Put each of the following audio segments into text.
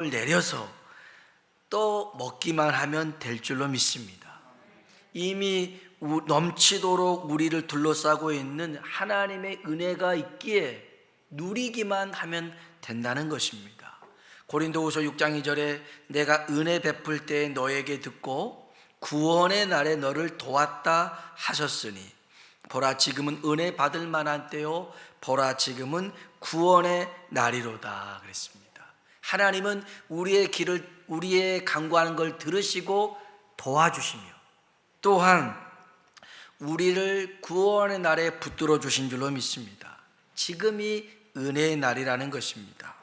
내려서 또 먹기만 하면 될 줄로 믿습니다. 이미 넘치도록 우리를 둘러싸고 있는 하나님의 은혜가 있기에 누리기만 하면 된다는 것입니다. 고린도후서 6장 2절에 내가 은혜 베풀 때에 너에게 듣고 구원의 날에 너를 도왔다 하셨으니 보라 지금은 은혜 받을 만한 때요 보라 지금은 구원의 날이로다 그랬습니다. 하나님은 우리의 간구하는 걸 들으시고 도와주시며 또한 우리를 구원의 날에 붙들어 주신 줄로 믿습니다. 지금이 은혜의 날이라는 것입니다.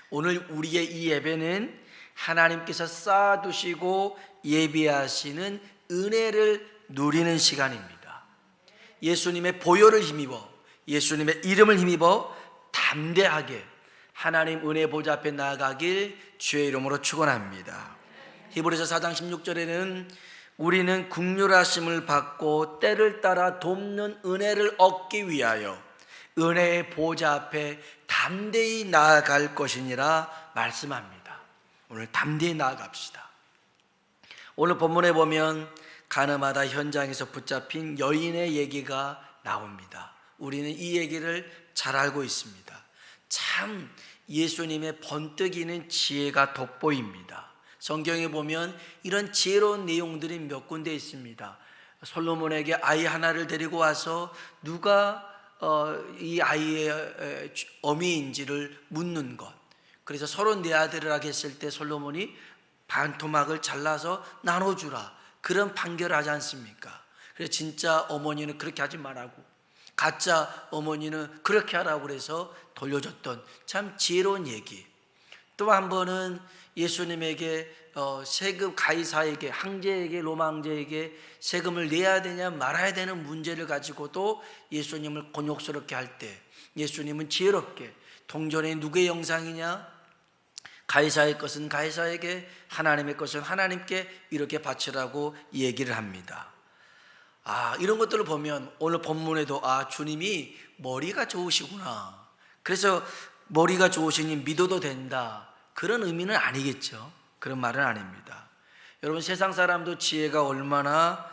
오늘 우리의 이 예배는 하나님께서 쌓아두시고 예비하시는 은혜를 누리는 시간입니다. 예수님의 보혈을 힘입어 예수님의 이름을 힘입어 담대하게 하나님 은혜 보좌 앞에 나아가길 주의 이름으로 축원합니다. 히브리서 4장 16절에는 우리는 긍휼하심을 받고 때를 따라 돕는 은혜를 얻기 위하여 은혜의 보좌 앞에 담대히 나아갈 것이니라 말씀합니다. 오늘 담대히 나아갑시다. 오늘 본문에 보면 가늠하다 현장에서 붙잡힌 여인의 얘기가 나옵니다. 우리는 이 얘기를 잘 알고 있습니다. 참 예수님의 번뜩이는 지혜가 돋보입니다. 성경에 보면 이런 지혜로운 내용들이 몇 군데 있습니다. 솔로몬에게 아이 하나를 데리고 와서 누가 이 아이의 어미인지를 묻는 것. 그래서 34아들이라 했을 때 솔로몬이 반토막을 잘라서 나눠주라 그런 판결을 하지 않습니까? 그래서 진짜 어머니는 그렇게 하지 말라고 가짜 어머니는 그렇게 하라고 그래서 돌려줬던 참 지혜로운 얘기. 또 한 번은 예수님에게 세금 가이사에게 황제에게 로마 황제에게 세금을 내야 되냐 말아야 되는 문제를 가지고도 예수님을 곤욕스럽게 할 때 예수님은 지혜롭게 동전이 누구의 형상이냐 가이사의 것은 가이사에게 하나님의 것은 하나님께 이렇게 바치라고 얘기를 합니다. 이런 것들을 보면 오늘 본문에도 주님이 머리가 좋으시구나. 그래서 머리가 좋으시니 믿어도 된다. 그런 의미는 아니겠죠. 그런 말은 아닙니다. 여러분 세상 사람도 지혜가 얼마나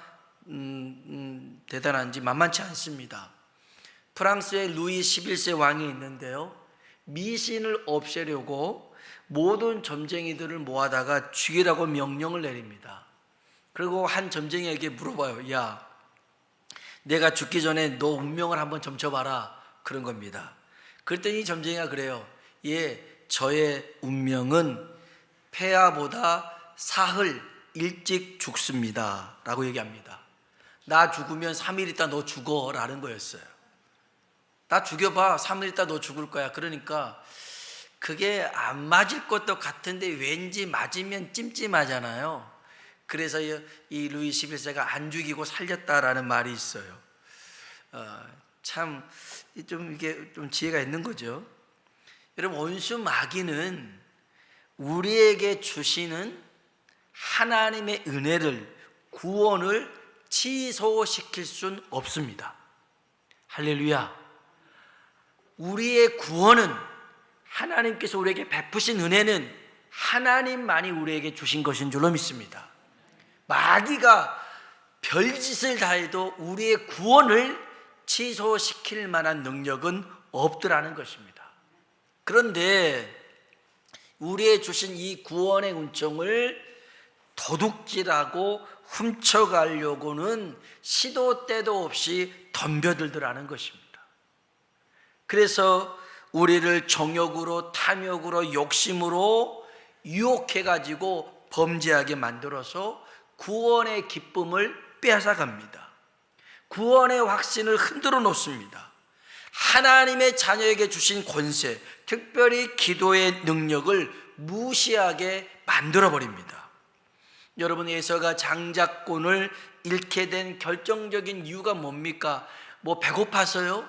대단한지 만만치 않습니다. 프랑스의 루이 11세 왕이 있는데요. 미신을 없애려고 모든 점쟁이들을 모아다가 죽이라고 명령을 내립니다. 그리고 한 점쟁이에게 물어봐요. 야, 내가 죽기 전에 너 운명을 한번 점쳐봐라 그런 겁니다. 그랬더니 점쟁이가 그래요. 저의 운명은 폐하보다 사흘 일찍 죽습니다 라고 얘기합니다. 나 죽으면 3일 있다 너 죽어 라는 거였어요. 나 죽여봐 3일 있다 너 죽을 거야. 그러니까 그게 안 맞을 것도 같은데 왠지 맞으면 찜찜하잖아요. 그래서 이 루이 11세가 안 죽이고 살렸다라는 말이 있어요. 참 이게 좀 지혜가 있는 거죠. 여러분 원수 마귀는 우리에게 주시는 하나님의 은혜를 구원을 취소시킬 수는 없습니다. 할렐루야. 우리의 구원은 하나님께서 우리에게 베푸신 은혜는 하나님만이 우리에게 주신 것인 줄로 믿습니다. 마귀가 별짓을 다해도 우리의 구원을 취소시킬 만한 능력은 없더라는 것입니다. 그런데 우리의 주신 이 구원의 은총을 도둑질하고 훔쳐가려고는 시도 때도 없이 덤벼들더라는 것입니다. 그래서 우리를 정욕으로 탐욕으로 욕심으로 유혹해가지고 범죄하게 만들어서 구원의 기쁨을 빼앗아갑니다. 구원의 확신을 흔들어 놓습니다. 하나님의 자녀에게 주신 권세, 특별히 기도의 능력을 무시하게 만들어버립니다. 여러분 에서가 장자권을 잃게 된 결정적인 이유가 뭡니까? 배고파서요?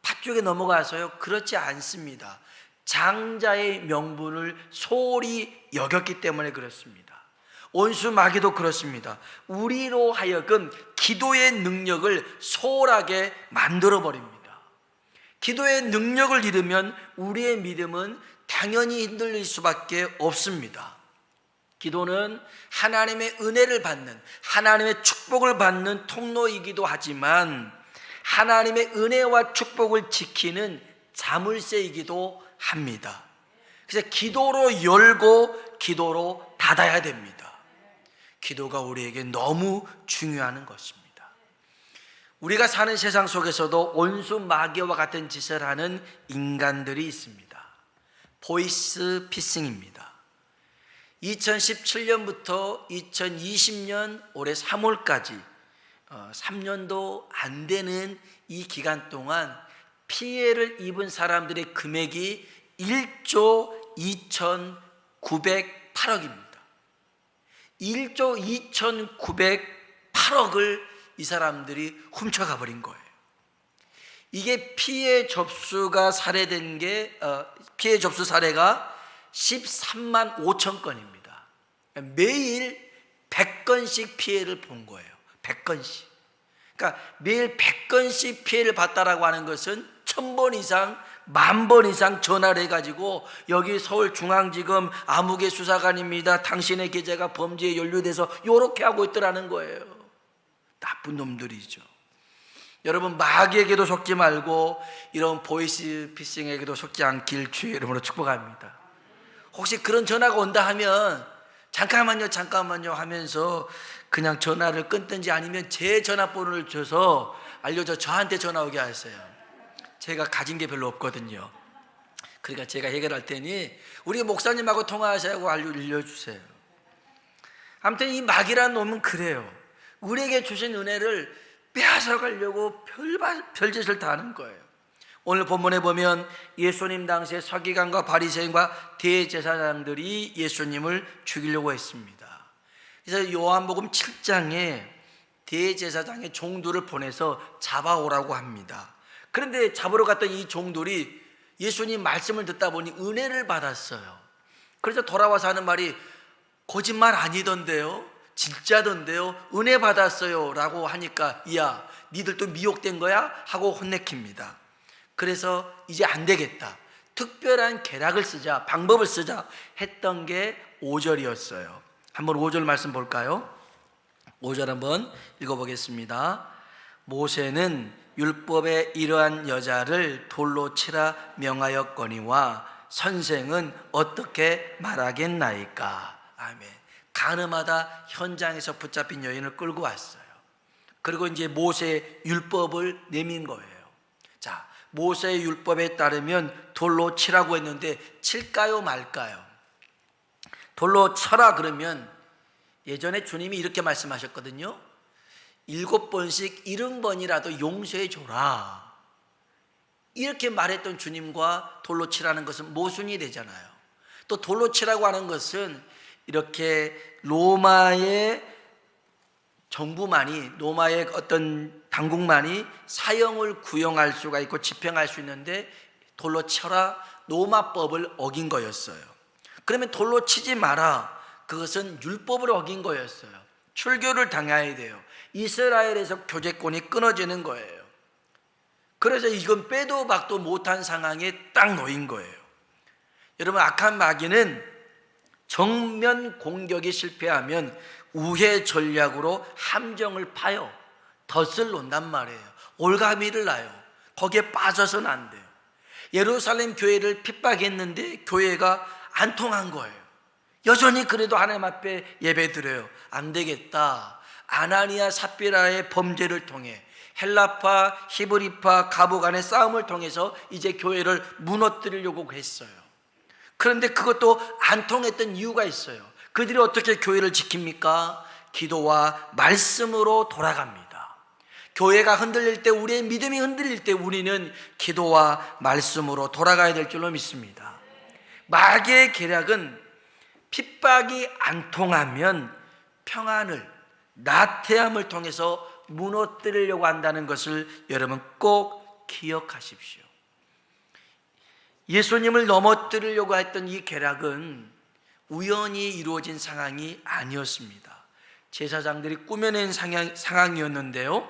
팥죽에 넘어가서요? 그렇지 않습니다. 장자의 명분을 소홀히 여겼기 때문에 그렇습니다. 원수 마귀도 그렇습니다. 우리로 하여금 기도의 능력을 소홀하게 만들어버립니다. 기도의 능력을 잃으면 우리의 믿음은 당연히 흔들릴 수밖에 없습니다. 기도는 하나님의 은혜를 받는, 하나님의 축복을 받는 통로이기도 하지만 하나님의 은혜와 축복을 지키는 자물쇠이기도 합니다. 그래서 기도로 열고 기도로 닫아야 됩니다. 기도가 우리에게 너무 중요한 것입니다. 우리가 사는 세상 속에서도 온수 마귀와 같은 짓을 하는 인간들이 있습니다. 보이스 피싱입니다. 2017년부터 2020년 올해 3월까지 3년도 안 되는 이 기간 동안 피해를 입은 사람들의 금액이 1조 2,908억입니다. 1조 2,908억을 이 사람들이 훔쳐가 버린 거예요. 이게 피해 접수가 살해된 게 피해 접수 사례가 13만 5천 건입니다. 매일 100건씩 피해를 본 거예요. 100건씩. 그러니까 매일 100건씩 피해를 봤다라고 하는 것은 1000번 이상, 10,000번 이상 전화를 해가지고 여기 서울중앙지검 아무개 수사관입니다. 당신의 계좌가 범죄에 연루돼서 이렇게 하고 있더라는 거예요. 나쁜 놈들이죠. 여러분, 마귀에게도 속지 말고 이런 보이스 피싱에게도 속지 않길 주의 이름으로 축복합니다. 혹시 그런 전화가 온다 하면 잠깐만요 하면서 그냥 전화를 끊든지 아니면 제 전화번호를 줘서 알려줘 저한테 전화 오게 하세요. 제가 가진 게 별로 없거든요. 그러니까 제가 해결할 테니 우리 목사님하고 통화하시라고 알려주세요. 아무튼 이 마귀라는 놈은 그래요. 우리에게 주신 은혜를 빼앗아가려고 별짓을 다 하는 거예요. 오늘 본문에 보면 예수님 당시에 서기관과 바리새인과 대제사장들이 예수님을 죽이려고 했습니다. 그래서 요한복음 7장에 대제사장의 종들을 보내서 잡아오라고 합니다. 그런데 잡으러 갔던 이 종들이 예수님 말씀을 듣다 보니 은혜를 받았어요. 그래서 돌아와서 하는 말이 거짓말 아니던데요, 진짜던데요, 은혜 받았어요 라고 하니까 야, 니들 또 미혹된 거야? 하고 혼내킵니다. 그래서 이제 안 되겠다, 특별한 계략을 쓰자, 방법을 쓰자 했던 게 5절이었어요. 한번 5절 말씀 볼까요? 5절 한번 읽어보겠습니다. 모세는 율법에 이러한 여자를 돌로 치라 명하였거니와 선생은 어떻게 말하겠나이까. 아멘. 가늠하다 현장에서 붙잡힌 여인을 끌고 왔어요. 그리고 이제 모세의 율법을 내민 거예요. 자, 모세의 율법에 따르면 돌로 치라고 했는데 칠까요 말까요? 돌로 쳐라 그러면 예전에 주님이 이렇게 말씀하셨거든요. 7번씩 70번이라도 용서해 줘라. 이렇게 말했던 주님과 돌로 치라는 것은 모순이 되잖아요. 또 돌로 치라고 하는 것은 이렇게 로마의 정부만이, 로마의 어떤 당국만이 사형을 구형할 수가 있고 집행할 수 있는데 돌로 쳐라, 로마법을 어긴 거였어요. 그러면 돌로 치지 마라, 그것은 율법을 어긴 거였어요. 출교를 당해야 돼요. 이스라엘에서 교제권이 끊어지는 거예요. 그래서 이건 빼도 박도 못한 상황에 딱 놓인 거예요. 여러분, 악한 마귀는 정면 공격이 실패하면 우회 전략으로 함정을 파요. 덫을 놓는단 말이에요. 올가미를 놔요. 거기에 빠져서는 안 돼요. 예루살렘 교회를 핍박했는데 교회가 안 통한 거예요. 여전히 그래도 하나님 앞에 예배드려요. 안 되겠다. 아나니아 삽비라의 범죄를 통해 헬라파, 히브리파, 가부 간의 싸움을 통해서 이제 교회를 무너뜨리려고 했어요. 그런데 그것도 안 통했던 이유가 있어요. 그들이 어떻게 교회를 지킵니까? 기도와 말씀으로 돌아갑니다. 교회가 흔들릴 때, 우리의 믿음이 흔들릴 때 우리는 기도와 말씀으로 돌아가야 될 줄로 믿습니다. 마귀의 계략은 핍박이 안 통하면 평안을, 나태함을 통해서 무너뜨리려고 한다는 것을 여러분 꼭 기억하십시오. 예수님을 넘어뜨리려고 했던 이 계략은 우연히 이루어진 상황이 아니었습니다. 제사장들이 꾸며낸 상황이었는데요,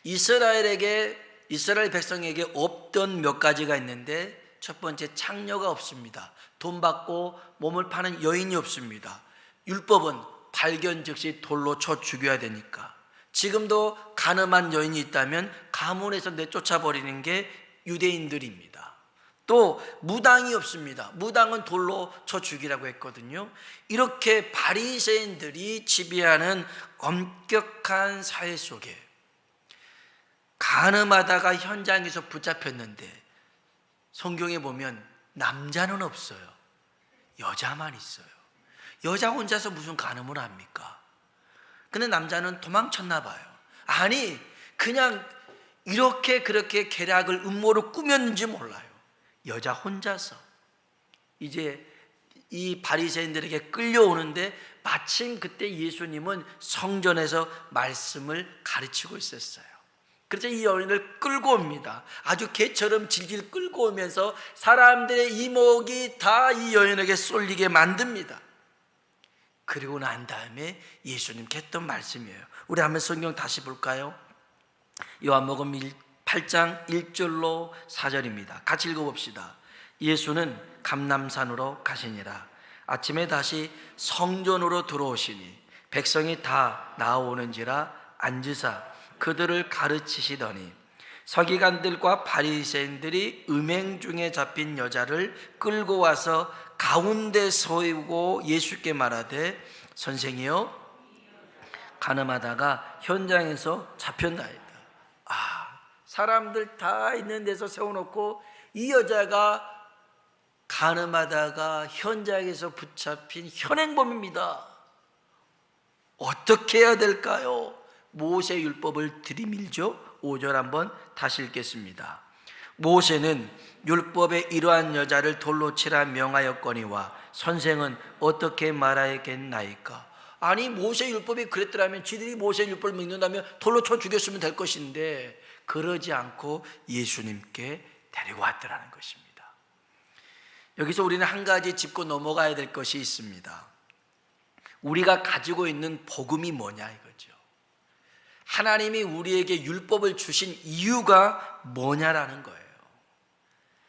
이스라엘 백성에게 없던 몇 가지가 있는데 첫 번째 창녀가 없습니다. 돈 받고 몸을 파는 여인이 없습니다. 율법은 발견 즉시 돌로 쳐 죽여야 되니까. 지금도 간음한 여인이 있다면 가문에서 내쫓아버리는 게 유대인들입니다. 또 무당이 없습니다. 무당은 돌로 쳐 죽이라고 했거든요. 이렇게 바리새인들이 지배하는 엄격한 사회 속에 간음하다가 현장에서 붙잡혔는데 성경에 보면 남자는 없어요. 여자만 있어요. 여자 혼자서 무슨 간음을 합니까? 근데 남자는 도망쳤나 봐요. 아니, 그냥 이렇게 그렇게 계략을 음모를 꾸몄는지 몰라요. 여자 혼자서 이제 이 바리새인들에게 끌려오는데 마침 그때 예수님은 성전에서 말씀을 가르치고 있었어요. 그래서 이 여인을 끌고 옵니다. 아주 개처럼 질질 끌고 오면서 사람들의 이목이 다 이 여인에게 쏠리게 만듭니다. 그리고 난 다음에 예수님께 했던 말씀이에요. 우리 한번 성경 다시 볼까요? 요한복음 8장 1절로 4절입니다. 같이 읽어봅시다. 예수는 감람산으로 가시니라. 아침에 다시 성전으로 들어오시니 백성이 다 나오는지라 앉으사 그들을 가르치시더니 서기관들과 바리새인들이 음행 중에 잡힌 여자를 끌고 와서 가운데 세우고 예수께 말하되 선생이여 간음하다가 현장에서 잡혔나이다. 사람들 다 있는 데서 세워놓고 이 여자가 간음하다가 현장에서 붙잡힌 현행범입니다. 어떻게 해야 될까요? 모세 율법을 들이밀죠. 5절 한번 다시 읽겠습니다. 모세는 율법에 이러한 여자를 돌로 치라 명하였거니와 선생은 어떻게 말하겠나이까? 아니, 모세 율법이 그랬더라면 지들이 모세 율법을 믿는다면 돌로 쳐 죽였으면 될 것인데 그러지 않고 예수님께 데리고 왔더라는 것입니다. 여기서 우리는 한 가지 짚고 넘어가야 될 것이 있습니다. 우리가 가지고 있는 복음이 뭐냐 이거죠. 하나님이 우리에게 율법을 주신 이유가 뭐냐라는 거예요.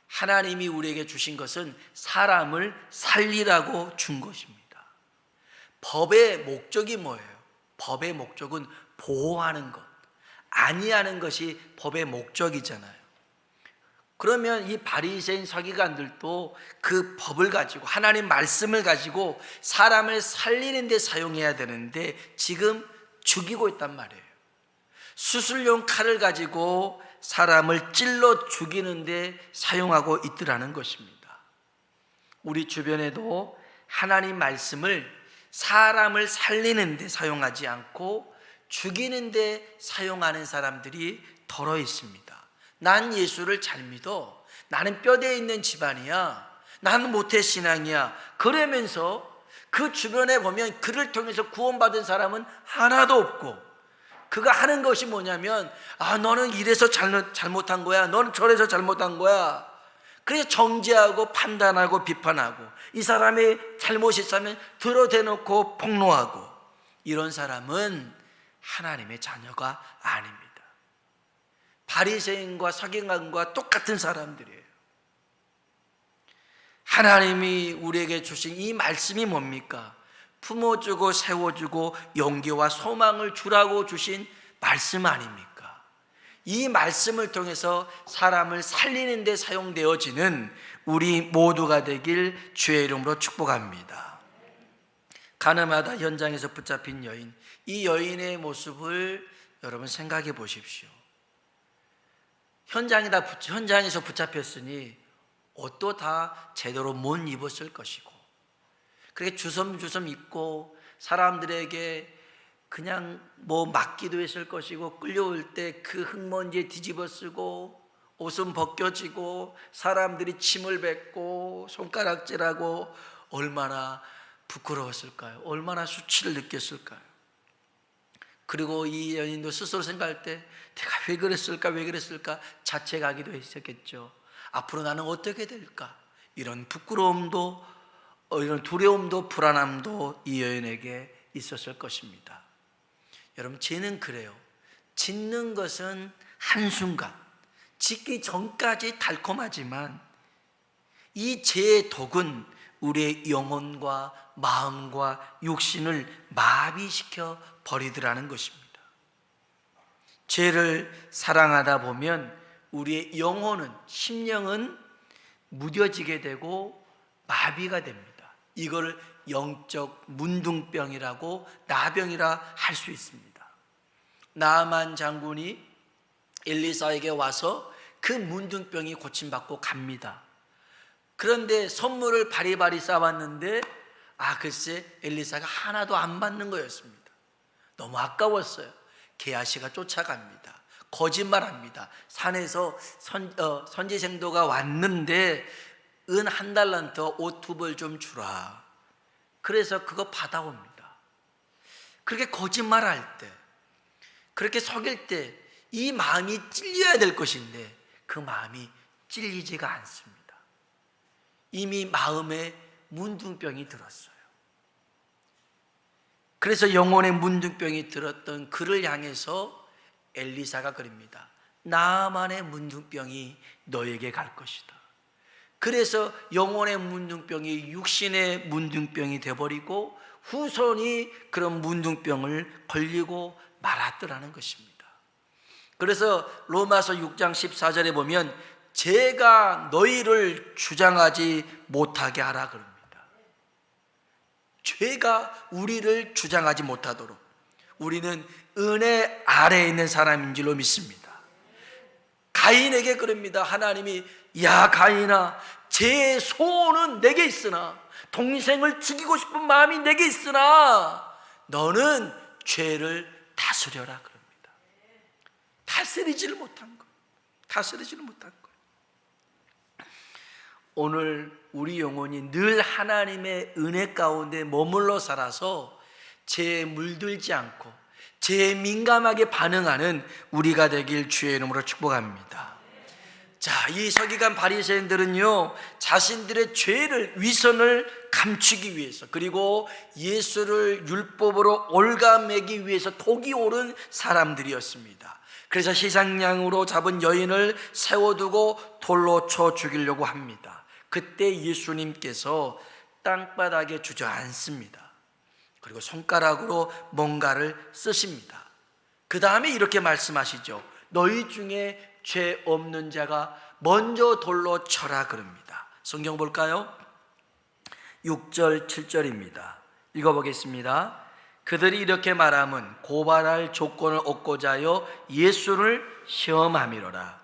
하나님이 우리에게 주신 것은 사람을 살리라고 준 것입니다. 법의 목적이 뭐예요? 법의 목적은 보호하는 것, 아니하는 것이 법의 목적이잖아요. 그러면 이 바리새인 서기관들도 그 법을 가지고 하나님 말씀을 가지고 사람을 살리는 데 사용해야 되는데 지금 죽이고 있단 말이에요. 수술용 칼을 가지고 사람을 찔러 죽이는 데 사용하고 있더라는 것입니다. 우리 주변에도 하나님 말씀을 사람을 살리는 데 사용하지 않고 죽이는 데 사용하는 사람들이 덜어 있습니다. 난 예수를 잘 믿어. 나는 뼈대에 있는 집안이야. 나는 모태신앙이야. 그러면서 그 주변에 보면 그를 통해서 구원받은 사람은 하나도 없고 그가 하는 것이 뭐냐면 너는 이래서 잘못한 거야. 너는 저래서 잘못한 거야. 그래서 정죄하고 판단하고 비판하고 이 사람이 잘못이 있다면 들어대놓고 폭로하고 이런 사람은 하나님의 자녀가 아닙니다. 바리새인과 서기관과 똑같은 사람들이에요. 하나님이 우리에게 주신 이 말씀이 뭡니까? 품어주고 세워주고 용기와 소망을 주라고 주신 말씀 아닙니까? 이 말씀을 통해서 사람을 살리는 데 사용되어지는 우리 모두가 되길 주의 이름으로 축복합니다. 간음하다 현장에서 붙잡힌 여인, 이 여인의 모습을 여러분 생각해 보십시오. 현장에서 붙잡혔으니 옷도 다 제대로 못 입었을 것이고 그렇게 주섬주섬 입고 사람들에게 그냥 맡기도 했을 것이고 끌려올 때 그 흙먼지에 뒤집어 쓰고 옷은 벗겨지고 사람들이 침을 뱉고 손가락질하고 얼마나 부끄러웠을까요? 얼마나 수치를 느꼈을까요? 그리고 이 연인도 스스로 생각할 때 내가 왜 그랬을까 자책하기도 했었겠죠. 앞으로 나는 어떻게 될까? 이런 부끄러움도 이런 두려움도 불안함도 이 여인에게 있었을 것입니다. 여러분, 죄는 그래요. 짓는 것은 한순간, 짓기 전까지 달콤하지만 이 죄의 독은 우리의 영혼과 마음과 육신을 마비시켜 버리더라는 것입니다. 죄를 사랑하다 보면 우리의 영혼은, 심령은 무뎌지게 되고 마비가 됩니다. 이걸 영적 문둥병이라고, 나병이라 할 수 있습니다. 나아만 장군이 엘리사에게 와서 그 문둥병이 고침받고 갑니다. 그런데 선물을 바리바리 쌓았는데 글쎄 엘리사가 하나도 안 받는 거였습니다. 너무 아까웠어요. 게하시가 쫓아갑니다. 거짓말합니다. 산에서 선지생도가 왔는데 은 1달란트 옷 2벌 좀 주라. 그래서 그거 받아옵니다. 그렇게 거짓말할 때, 그렇게 속일 때 이 마음이 찔려야 될 것인데 그 마음이 찔리지가 않습니다. 이미 마음에 문둥병이 들었어요. 그래서 영혼의 문둥병이 들었던 그를 향해서 엘리사가 그럽니다. 나만의 문둥병이 너에게 갈 것이다. 그래서 영혼의 문둥병이 육신의 문둥병이 되어버리고 후손이 그런 문둥병을 걸리고 말았더라는 것입니다. 그래서 로마서 6장 14절에 보면 죄가 너희를 주장하지 못하게 하라 그럽니다. 죄가 우리를 주장하지 못하도록, 우리는 은혜 아래에 있는 사람인 줄로 믿습니다. 가인에게 그럽니다. 하나님이 야 가인아, 제 소원은 내게 있으나, 동생을 죽이고 싶은 마음이 내게 있으나 너는 죄를 다스려라 그럽니다. 다스리지를 못한 거예요. 다스리지를 못한 거예요. 오늘 우리 영혼이 늘 하나님의 은혜 가운데 머물러 살아서 죄에 물들지 않고 죄에 민감하게 반응하는 우리가 되길 주의 이름으로 축복합니다. 자, 이 서기관 바리새인들은요, 자신들의 죄를, 위선을 감추기 위해서, 그리고 예수를 율법으로 올가매기 위해서 독이 오른 사람들이었습니다. 그래서 희생양으로 잡은 여인을 세워두고 돌로 쳐 죽이려고 합니다. 그때 예수님께서 땅바닥에 주저앉습니다. 그리고 손가락으로 뭔가를 쓰십니다. 그 다음에 이렇게 말씀하시죠. 너희 중에 죄 없는 자가 먼저 돌로 쳐라 그럽니다. 성경 볼까요? 6절 7절입니다 읽어보겠습니다. 그들이 이렇게 말함은 고발할 조건을 얻고자 하여 예수를 시험함이로라.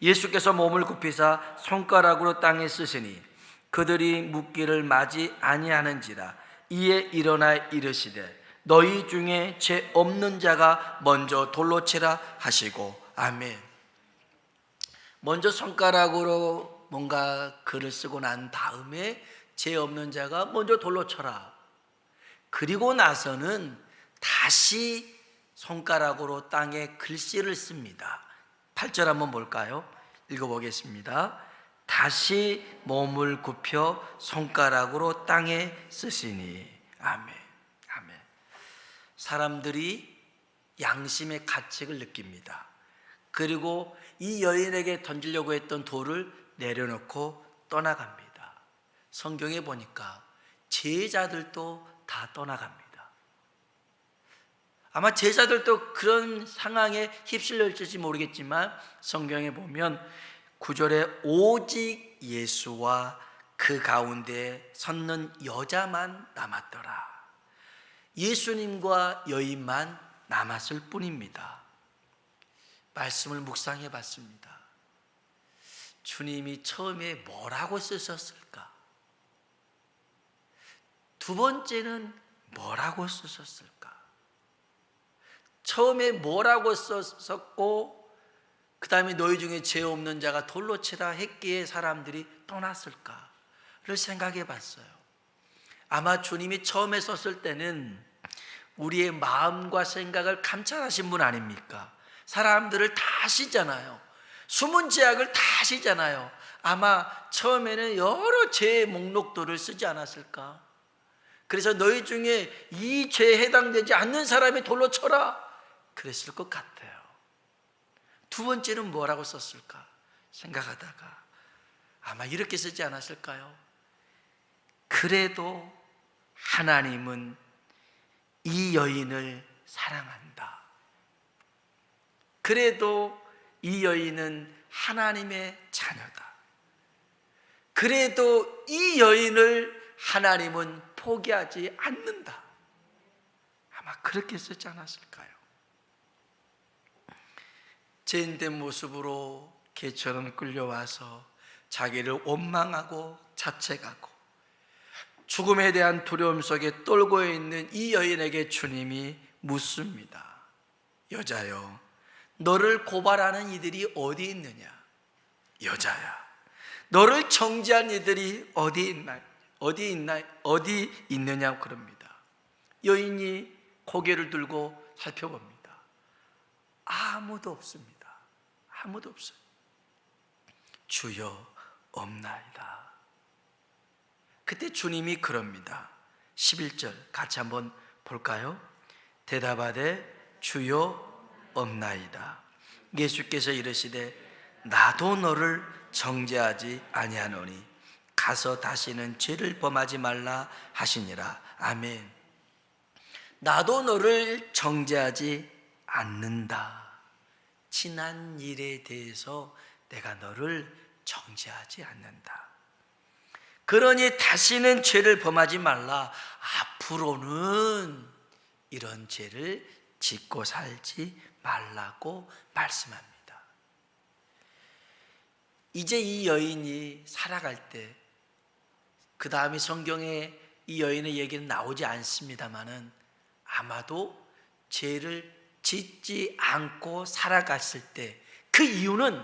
예수께서 몸을 굽히사 손가락으로 땅에 쓰시니 그들이 묻기를 마지 아니하는지라. 이에 일어나 이르시되 너희 중에 죄 없는 자가 먼저 돌로 치라 하시고 아멘. 먼저 손가락으로 뭔가 글을 쓰고 난 다음에 죄 없는 자가 먼저 돌로 쳐라. 그리고 나서는 다시 손가락으로 땅에 글씨를 씁니다. 8절 한번 볼까요? 읽어보겠습니다. 다시 몸을 굽혀 손가락으로 땅에 쓰시니 아멘. 아멘. 사람들이 양심의 가책을 느낍니다. 그리고 이 여인에게 던지려고 했던 돌을 내려놓고 떠나갑니다. 성경에 보니까 제자들도 다 떠나갑니다. 아마 제자들도 그런 상황에 휩쓸렸을지 모르겠지만 성경에 보면 9절에 오직 예수와 그 가운데 섰는 여자만 남았더라. 예수님과 여인만 남았을 뿐입니다. 말씀을 묵상해 봤습니다. 주님이 처음에 뭐라고 쓰셨을까? 두 번째는 뭐라고 쓰셨을까? 처음에 뭐라고 썼고 그 다음에 너희 중에 죄 없는 자가 돌로 치라 했기에 사람들이 떠났을까를 생각해 봤어요. 아마 주님이 처음에 썼을 때는 우리의 마음과 생각을 감찰하신 분 아닙니까? 사람들을 다 아시잖아요. 숨은 죄악을 다 아시잖아요. 아마 처음에는 여러 죄의 목록들을 쓰지 않았을까? 그래서 너희 중에 이 죄에 해당되지 않는 사람이 돌로 쳐라 그랬을 것 같아요. 두 번째는 뭐라고 썼을까 생각하다가 아마 이렇게 쓰지 않았을까요? 그래도 하나님은 이 여인을 사랑한다. 그래도 이 여인은 하나님의 자녀다. 그래도 이 여인을 하나님은 포기하지 않는다. 아마 그렇게 쓰지 않았을까요? 죄인된 모습으로 개처럼 끌려와서 자기를 원망하고 자책하고 죽음에 대한 두려움 속에 떨고 있는 이 여인에게 주님이 묻습니다. 여자여, 너를 고발하는 이들이 어디 있느냐? 여자야, 너를 정죄한 이들이 어디 있느냐? 그럽니다. 여인이 고개를 들고 살펴봅니다. 아무도 없습니다. 아무도 없어요. 주여, 없나이다. 그때 주님이 그럽니다. 11절 같이 한번 볼까요? 대답하되 주여, 없나이다. 예수께서 이르시되 나도 너를 정죄하지 아니하노니 가서 다시는 죄를 범하지 말라 하시니라. 아멘. 나도 너를 정죄하지 않는다. 지난 일에 대해서 내가 너를 정죄하지 않는다. 그러니 다시는 죄를 범하지 말라. 앞으로는 이런 죄를 짓고 살지 말라고 말씀합니다. 이제 이 여인이 살아갈 때, 그 다음에 성경에 이 여인의 얘기는 나오지 않습니다만은 아마도 죄를 짓지 않고 살아갔을 때 그 이유는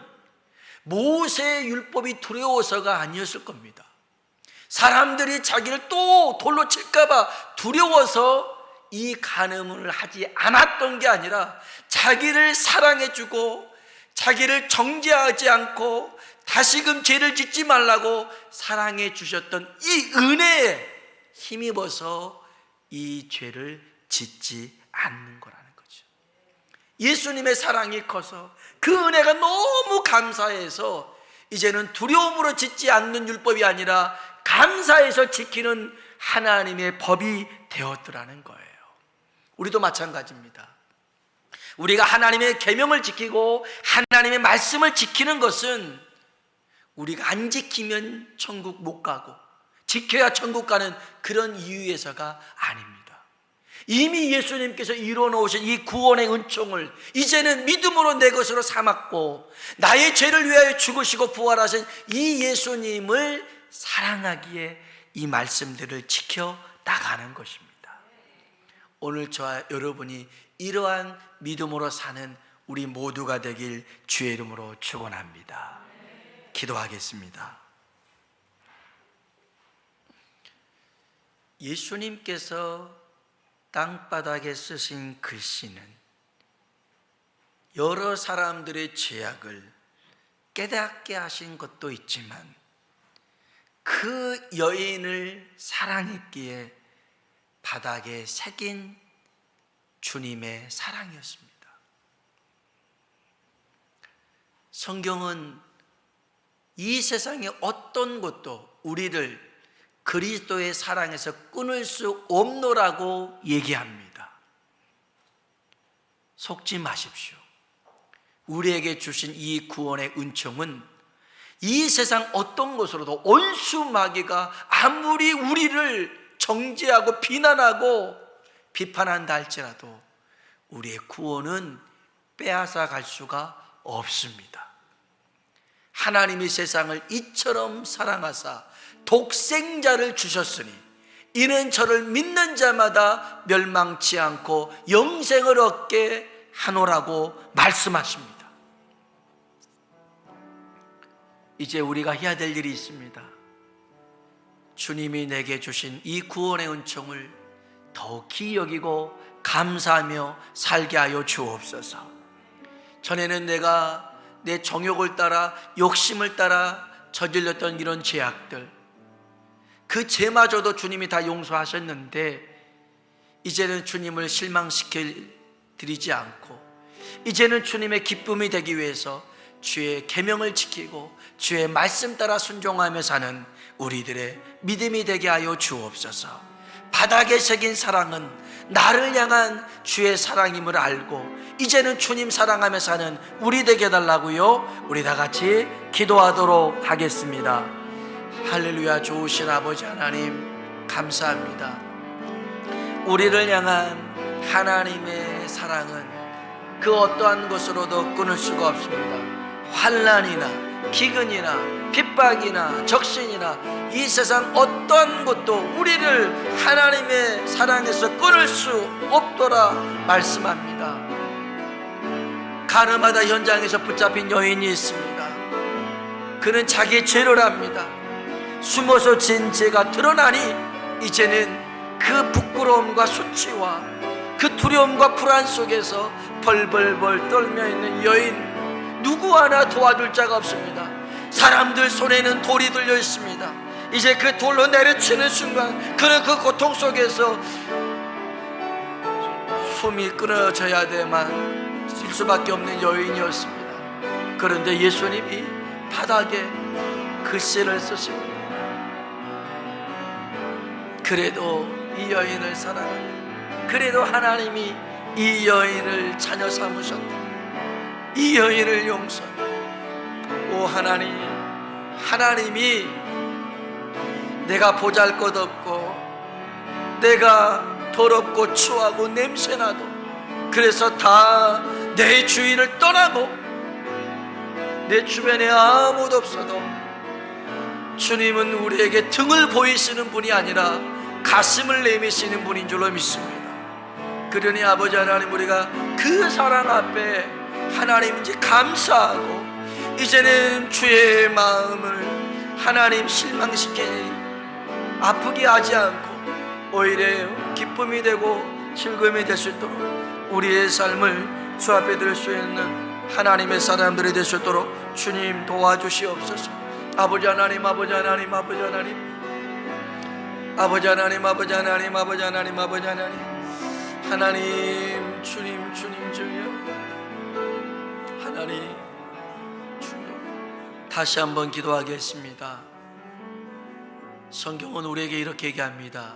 모세의 율법이 두려워서가 아니었을 겁니다. 사람들이 자기를 또 돌로 칠까봐 두려워서 이 간음을 하지 않았던 게 아니라 자기를 사랑해주고 자기를 정죄하지 않고 다시금 죄를 짓지 말라고 사랑해 주셨던 이 은혜에 힘입어서 이 죄를 짓지 않는 거라는 거죠. 예수님의 사랑이 커서 그 은혜가 너무 감사해서 이제는 두려움으로 짓지 않는 율법이 아니라 감사해서 지키는 하나님의 법이 되었더라는 거예요. 우리도 마찬가지입니다. 우리가 하나님의 계명을 지키고 하나님의 말씀을 지키는 것은 우리가 안 지키면 천국 못 가고 지켜야 천국 가는 그런 이유에서가 아닙니다. 이미 예수님께서 이루어놓으신 이 구원의 은총을 이제는 믿음으로 내 것으로 삼았고 나의 죄를 위하여 죽으시고 부활하신 이 예수님을 사랑하기에 이 말씀들을 지켜 나가는 것입니다. 오늘 저와 여러분이 이러한 믿음으로 사는 우리 모두가 되길 주의 이름으로 축원합니다. 기도하겠습니다. 예수님께서 땅바닥에 쓰신 글씨는 여러 사람들의 죄악을 깨닫게 하신 것도 있지만 그 여인을 사랑했기에 바닥에 새긴 주님의 사랑이었습니다. 성경은 이 세상의 어떤 것도 우리를 그리스도의 사랑에서 끊을 수 없노라고 얘기합니다. 속지 마십시오. 우리에게 주신 이 구원의 은총은 이 세상 어떤 것으로도 온수 마귀가 아무리 우리를 정죄하고 비난하고 비판한다 할지라도 우리의 구원은 빼앗아 갈 수가 없습니다. 하나님이 세상을 이처럼 사랑하사 독생자를 주셨으니 이는 저를 믿는 자마다 멸망치 않고 영생을 얻게 하노라고 말씀하십니다. 이제 우리가 해야 될 일이 있습니다. 주님이 내게 주신 이 구원의 은총을 더욱 기이 여기고 감사하며 살게 하여 주옵소서. 전에는 내가 내 정욕을 따라 욕심을 따라 저질렀던 이런 죄악들, 그 죄마저도 주님이 다 용서하셨는데 이제는 주님을 실망시켜 드리지 않고 이제는 주님의 기쁨이 되기 위해서 주의 계명을 지키고 주의 말씀 따라 순종하며 사는 우리들의 믿음이 되게 하여 주옵소서. 바닥에 새긴 사랑은 나를 향한 주의 사랑임을 알고 이제는 주님 사랑하며 사는 우리 되게 해달라고요. 우리 다 같이 기도하도록 하겠습니다. 할렐루야. 좋으신 아버지 하나님 감사합니다. 우리를 향한 하나님의 사랑은 그 어떠한 것으로도 끊을 수가 없습니다. 환난이나 기근이나 핍박이나 적신이나 이 세상 어떤 것도 우리를 하나님의 사랑에서 끊을 수 없도라 말씀합니다. 가늠하다 현장에서 붙잡힌 여인이 있습니다. 그는 자기의 죄를 압니다. 숨어서 진 죄가 드러나니 이제는 그 부끄러움과 수치와 그 두려움과 불안 속에서 벌벌벌 떨며 있는 여인, 누구 하나 도와줄 자가 없습니다. 사람들 손에는 돌이 들려 있습니다. 이제 그 돌로 내려치는 순간 그는 그 고통 속에서 숨이 끊어져야 되만 쓸 수밖에 없는 여인이었습니다. 그런데 예수님이 바닥에 글씨를 쓰십니다. 그래도 이 여인을 사랑합니다. 그래도 하나님이 이 여인을 자녀 삼으셨다. 이 여인을 용서합니다. 오 하나님, 하나님이 내가 보잘것없고 내가 더럽고 추하고 냄새나도 그래서 다 내 주위를 떠나고 내 주변에 아무도 없어도 주님은 우리에게 등을 보이시는 분이 아니라 가슴을 내미시는 분인 줄로 믿습니다. 그러니 아버지 하나님, 우리가 그 사랑 앞에 하나님 이제 감사하고 이제는 주의 마음을 하나님 실망시키니 아프게 하지 않고 오히려 기쁨이 되고 즐거움이 될 수 있도록 우리의 삶을 주 앞에 들 수 있는 하나님의 사람들이 될 수 있도록 주님 도와주시옵소서. 아버지 하나님, 아버지 하나님, 아버지 하나님, 아버지 하나님, 아버지 하나님, 아버지 하나님, 아버지 하나님, 하나님, 주님, 주님, 주여, 하나님, 주여. 다시 한번 기도하겠습니다. 성경은 우리에게 이렇게 얘기합니다.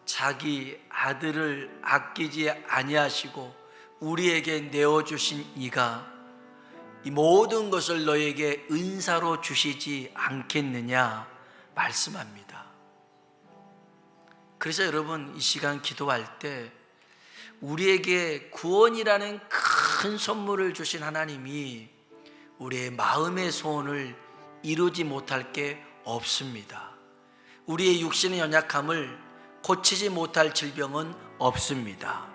자기 아들을 아끼지 아니하시고 우리에게 내어주신 이가 이 모든 것을 너에게 은사로 주시지 않겠느냐 말씀합니다. 그래서 여러분, 이 시간 기도할 때 우리에게 구원이라는 큰 선물을 주신 하나님이 우리의 마음의 소원을 이루지 못할 게 없습니다. 우리의 육신의 연약함을 고치지 못할 질병은 없습니다.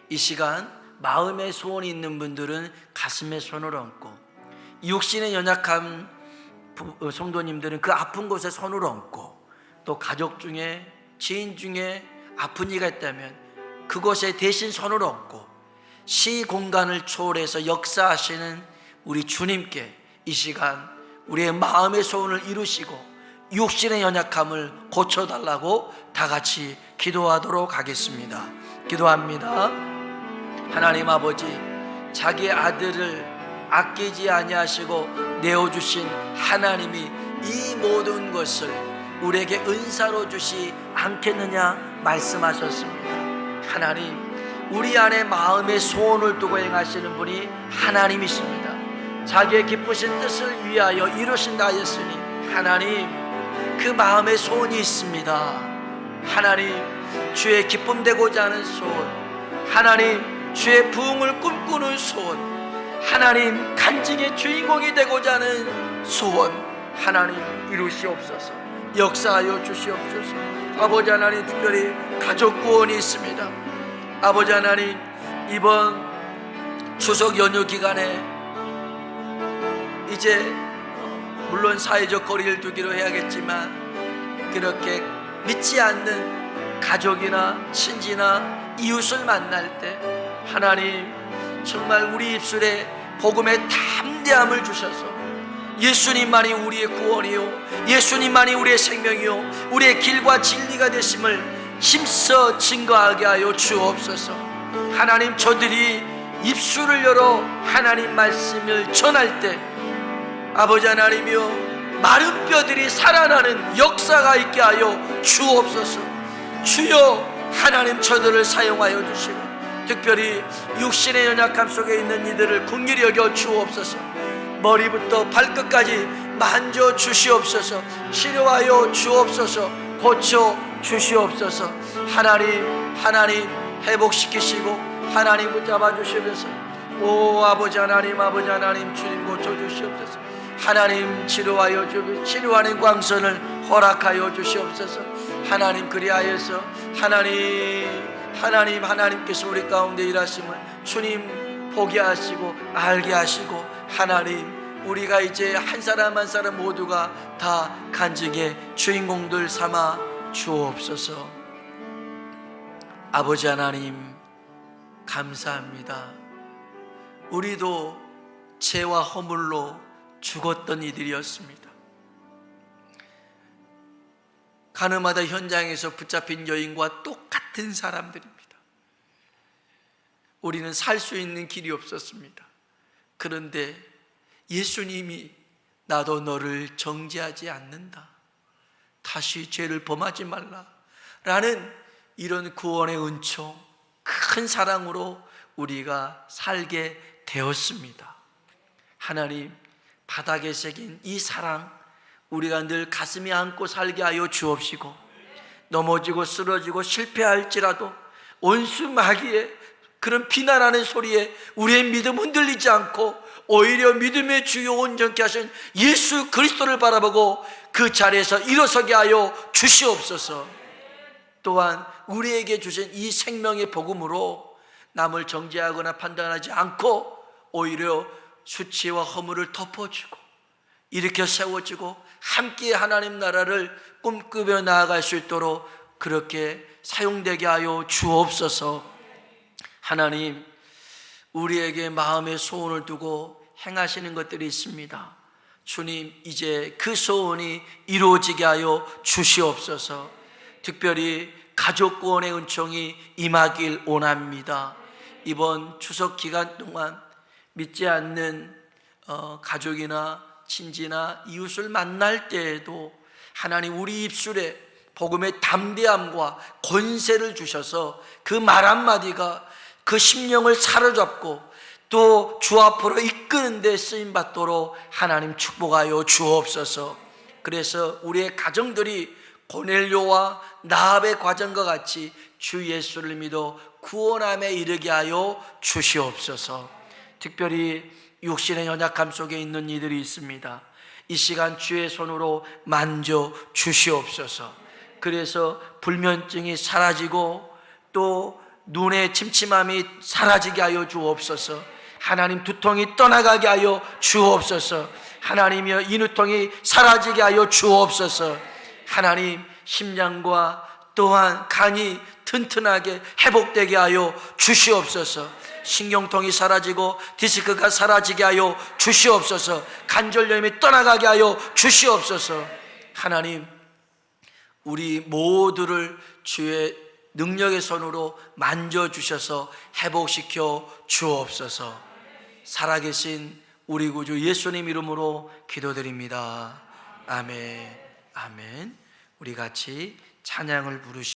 이 시간 마음의 소원이 있는 분들은 가슴에 손을 얹고, 육신의 연약한 성도님들은 그 아픈 곳에 손을 얹고, 또 가족 중에 지인 중에 아픈 이가 있다면 그곳에 대신 손을 얹고 시 공간을 초월해서 역사하시는 우리 주님께 이 시간 우리의 마음의 소원을 이루시고 육신의 연약함을 고쳐달라고 다 같이 기도하도록 하겠습니다. 기도합니다. 하나님 아버지, 자기의 아들을 아끼지 아니하시고 내어주신 하나님이 이 모든 것을 우리에게 은사로 주시 않겠느냐 말씀하셨습니다. 하나님, 우리 안에 마음의 소원을 두고 행하시는 분이 하나님이십니다. 자기의 기쁘신 뜻을 위하여 이루신다 하였으니 하나님, 그 마음의 소원이 있습니다. 하나님, 주의 기쁨 되고자 하는 소원, 하나님, 주의 부흥을 꿈꾸는 소원, 하나님, 간증의 주인공이 되고자 하는 소원, 하나님 이루시옵소서. 역사하여 주시옵소서. 아버지 하나님, 특별히 가족 구원이 있습니다. 아버지 하나님, 이번 추석 연휴 기간에 이제 물론 사회적 거리를 두기로 해야겠지만 그렇게 믿지 않는 가족이나 친지나 이웃을 만날 때 하나님, 정말 우리 입술에 복음의 담대함을 주셔서 예수님만이 우리의 구원이요, 예수님만이 우리의 생명이요, 우리의 길과 진리가 되심을 힘써 증거하게 하여 주옵소서. 하나님, 저들이 입술을 열어 하나님 말씀을 전할 때 아버지 하나님이여, 마른 뼈들이 살아나는 역사가 있게 하여 주옵소서. 주여, 하나님 저들을 사용하여 주시고 특별히 육신의 연약함 속에 있는 이들을 긍휼히 여겨 주옵소서. 머리부터 발끝까지 만져 주시옵소서. 치료하여 주옵소서. 고쳐 주시옵소서. 하나님 회복시키시고 하나님 붙잡아 주시면서, 오 아버지 하나님 주님 고쳐 주시옵소서. 하나님 치료하는 광선을 허락하여 주시옵소서. 하나님 그리하여서 하나님께서 우리 가운데 일하심을 주님 보게 하시고 알게 하시고, 하나님 우리가 이제 한 사람 한 사람 모두가 다 간증의 주인공들 삼아 주옵소서. 아버지 하나님 감사합니다. 우리도 죄와 허물로 죽었던 이들이었습니다. 가늠하다 현장에서 붙잡힌 여인과 똑같은 사람들입니다. 우리는 살 수 있는 길이 없었습니다. 그런데 예수님이 나도 너를 정죄하지 않는다, 다시 죄를 범하지 말라 라는 이런 구원의 은총, 큰 사랑으로 우리가 살게 되었습니다. 하나님, 바닥에 새긴 이 사랑 우리가 늘 가슴에 안고 살게 하여 주옵시고, 넘어지고 쓰러지고 실패할지라도 온수 마귀의 그런 비난하는 소리에 우리의 믿음 흔들리지 않고 오히려 믿음의 주요 온전케 하신 예수 그리스도를 바라보고 그 자리에서 일어서게 하여 주시옵소서. 또한 우리에게 주신 이 생명의 복음으로 남을 정죄하거나 판단하지 않고 오히려 수치와 허물을 덮어주고 일으켜 세워주고 함께 하나님 나라를 꿈꾸며 나아갈 수 있도록 그렇게 사용되게 하여 주옵소서. 하나님, 우리에게 마음의 소원을 두고 행하시는 것들이 있습니다. 주님, 이제 그 소원이 이루어지게 하여 주시옵소서. 특별히 가족 구원의 은총이 임하길 원합니다. 이번 추석 기간 동안 믿지 않는 가족이나 친지나 이웃을 만날 때에도 하나님 우리 입술에 복음의 담대함과 권세를 주셔서 그 말 한마디가 그 심령을 사로잡고 또 주 앞으로 이끄는 데 쓰임받도록 하나님 축복하여 주옵소서. 그래서 우리의 가정들이 고넬료와 나합의 과정과 같이 주 예수를 믿어 구원함에 이르게 하여 주시옵소서. 특별히 육신의 연약함 속에 있는 이들이 있습니다. 이 시간 주의 손으로 만져 주시옵소서. 그래서 불면증이 사라지고 또 눈의 침침함이 사라지게 하여 주옵소서. 하나님 두통이 떠나가게 하여 주옵소서. 하나님이여 인후통이 사라지게 하여 주옵소서. 하나님 심장과 또한 간이 튼튼하게 회복되게 하여 주시옵소서. 신경통이 사라지고 디스크가 사라지게 하여 주시옵소서. 관절염이 떠나가게 하여 주시옵소서. 하나님 우리 모두를 주의 능력의 손으로 만져주셔서 회복시켜 주옵소서. 살아계신 우리 구주 예수님 이름으로 기도드립니다. 아멘. 아멘. 우리 같이 찬양을 부르시